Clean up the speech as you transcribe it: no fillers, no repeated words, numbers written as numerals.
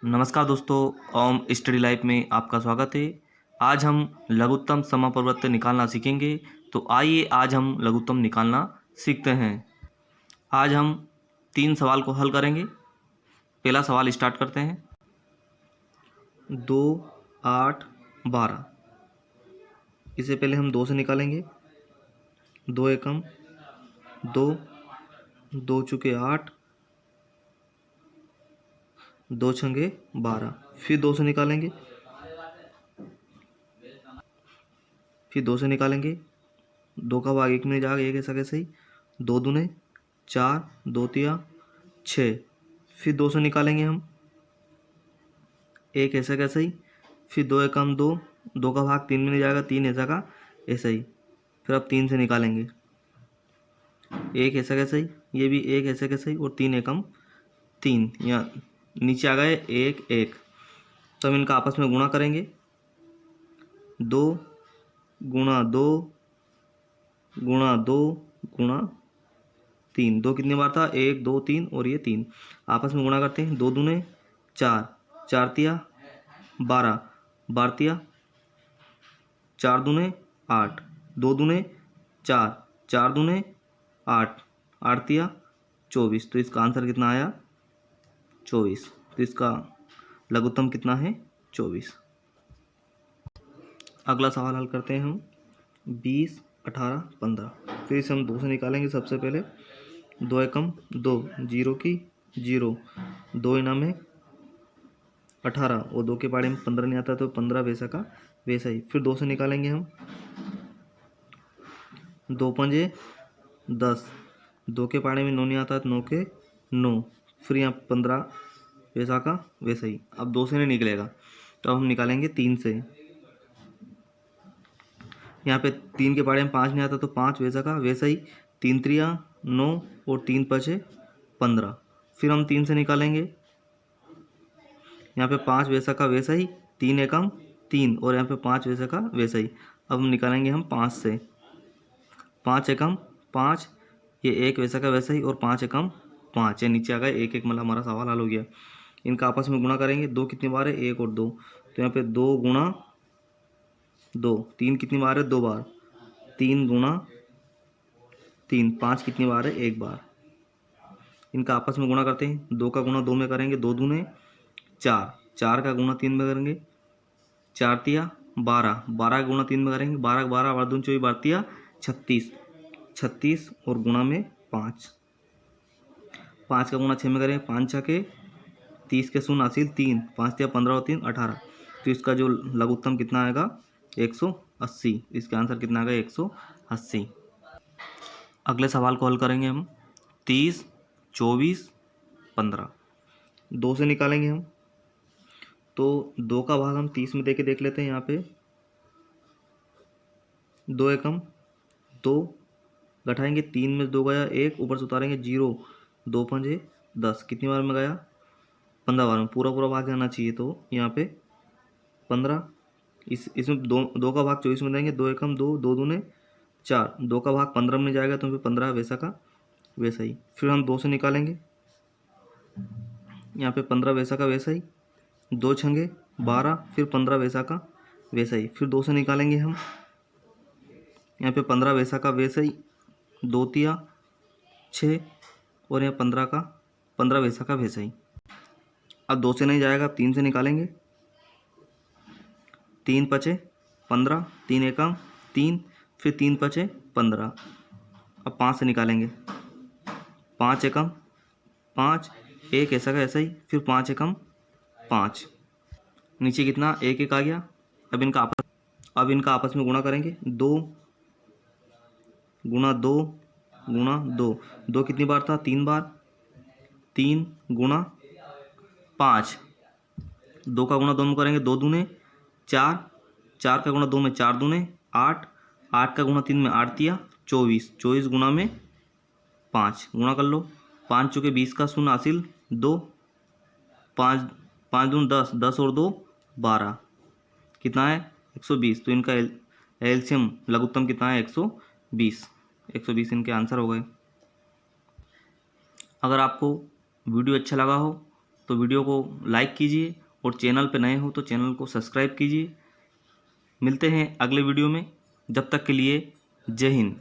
नमस्कार दोस्तों, ओम study life में आपका स्वागत है। आज हम लघुत्तम समापवर्त्य निकालना सीखेंगे। तो आइए आज हम लघुत्तम निकालना सीखते हैं। आज हम 3 सवाल को हल करेंगे। पहला सवाल स्टार्ट करते हैं। 2, 8, 12। इससे पहले हम 2 से निकालेंगे। 2 एकम 2, 2 चुके 8, 2 छंगे 12। फिर 2 से निकालेंगे। फिर 2 से निकालेंगे। 2 का भाग 1 में जाएगा, 1 ऐसा कैसे ही। 2 दूने 4, 2 तिया 6। फिर 2 से निकालेंगे हम। 1 ऐसा कैसे ही। फिर 2 एकम 2, 2 का भाग 3 में नहीं जाएगा, 3 ऐसा का ऐसा ही। फिर अब 3 से निकालेंगे। 1 ऐसा कैसे ही, ये भी 1 ऐसे कैसे ही, और 3 एकम 3। यहाँ नीचे आ गए 1 1। तो हम इनका आपस में गुणा करेंगे। 2 गुणा 2 गुणा 2 गुणा 3। 2 कितनी बार था, 1 2 3, और ये 3 आपस में गुणा करते हैं। 2 दूने 4, 4 तिया 12, 12 तिया 4 दूने 8, 2 दूने 4, 4 दूने 8, 8 तिया 24। तो इसका आंसर कितना आया, 24। तो इसका लघुत्तम कितना है, 24। अगला सवाल हल करते हैं हम। 20, 18, 15। फिर इसे हम 2 से निकालेंगे। सबसे पहले 2 एकम 2, 0 की 0, 2 इनाम में 18, और 2 के पाड़े में 15 नहीं आता, तो 15 वैसा का वैसा ही। फिर 2 से निकालेंगे हम। 2 पंजे 10, 2 के पाड़े में 9 नहीं आता, तो 9 के 9। फिर यहाँ 15 वैसा का वैसा ही। अब 2 से नहीं निकलेगा, तो हम निकालेंगे 3 से। यहाँ पे 3 के पाड़े में 5 नहीं आता, तो 5 वैसा का वैसा ही। 3 त्रिया 9, और 3 पचे 15। फिर हम 3 से निकालेंगे। यहाँ पे 5 वैसा का वैसा ही, 3 एकम 3, और यहाँ पे 5 वैसा का वैसा ही। अब हम निकालेंगे हम 5 से। 5 एकम 5, ये 1 वैसा का वैसा ही, और 5 एकम 5। ये नीचे आ गए 1 1, मतलब हमारा सवाल हल हो गया। इनका आपस में गुणा करेंगे। 2 कितनी बार है, 1 और 2, तो यहाँ पे 2 गुणा 2। 3 कितनी बार है, 2 बार। 3 गुणा 3। 5 कितनी बार है, 1 बार। इनका आपस में गुणा करते हैं। 2 का गुणा 2 में करेंगे, 2 दूने 4, 4 का गुणा 3 में करेंगे, 4 तिया 12, 12 का गुणा 3 में करेंगे, 12 का 12, 12 दून 24, 12 तिया 36, 36, और गुणा में 5। 5 का गुणा 6 में करेंगे, 5 छके 30 के शून्य हासिल 3, 5 तिया 15 और 3 18। तो इसका जो लघुत्तम कितना आएगा, 180। इसका आंसर कितना आएगा, 180। अगले सवाल को हल करेंगे हम। 30, 24, 15। 2 से निकालेंगे हम। तो 2 का भाग हम 30 में देके देख लेते हैं। यहाँ पे 2 एकम 2 घटाएंगे, 3 में 2 गया 1, ऊपर से उतारेंगे 0, 2 पंजे 10। कितनी बार में गया, 15 बार में। पूरा पूरा भाग जाना चाहिए, तो यहाँ पे 15। इसमें 2 का भाग 24 में देंगे। 2 एकम 2, 2 दूने 4, 2 का भाग 15 में जाएगा, तो फिर 15 वैसा का वैसा ही। फिर हम 2 से निकालेंगे। यहाँ पे 15 वैसा का वैसा ही, 2 छंगे 12, फिर 15 वैसा का वैसा ही। फिर 2 से निकालेंगे हम। यहाँ पे 15 वैसा का वैसा ही, 2 तिया 6, और यहाँ 15 वैसा का वैसा ही। अब 2 से नहीं जाएगा, अब 3 से निकालेंगे। 3 पचे 15, 3 एकम 3, फिर 3 पचे 15। अब 5 से निकालेंगे। 5 एकम 5, 1 ऐसा का ऐसा ही, फिर 5 एकम 5। नीचे कितना, 1 1 आ गया। अब इनका आपस में गुणा करेंगे। 2 गुणा 2 गुणा 2। 2 कितनी बार था, 3 बार। 3 गुणा 5। 2 का गुणा 2 में करेंगे, 2 दूने 4, 4 का गुणा 2 में 4 दूने 8, 8 का गुणा 3 में 8 तिया 24, 24 गुणा में 5। गुणा कर लो। 5 चुके 20 का शून्य हासिल 2, 5 5 दून 10, 10 और 2 12। कितना है, 120। तो इनका एलसीएम लघुत्तम कितना है, 120। 120 इनके आंसर हो गए। अगर आपको वीडियो अच्छा लगा हो तो वीडियो को लाइक कीजिए और चैनल पर नए हो तो चैनल को सब्सक्राइब कीजिए। मिलते हैं अगले वीडियो में, जब तक के लिए जय हिंद।